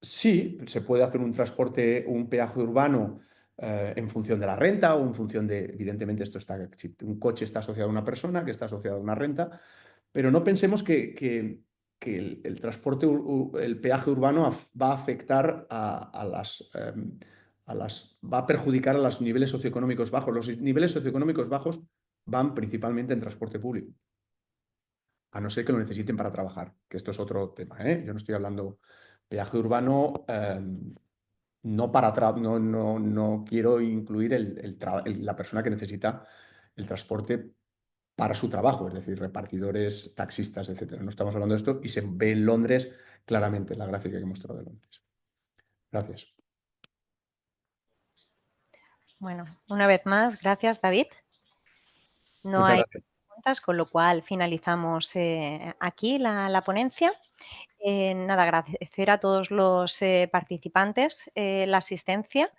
sí, se puede hacer un peaje urbano en función de la renta o en función evidentemente, si un coche está asociado a una persona, que está asociado a una renta, pero no pensemos que el transporte, el peaje urbano va a afectar va a perjudicar a los niveles socioeconómicos bajos. Los niveles socioeconómicos bajos van principalmente en transporte público, a no ser que lo necesiten para trabajar, que esto es otro tema, ¿eh? Yo no estoy hablando peaje urbano, no quiero incluir la persona que necesita el transporte para su trabajo, es decir, repartidores, taxistas, etcétera. No estamos hablando de esto y se ve en Londres claramente en la gráfica que he mostrado de Londres. Gracias. Bueno, una vez más, gracias, David. No Muchas hay gracias. preguntas, con lo cual finalizamos aquí la ponencia. Nada, agradecer a todos los participantes la asistencia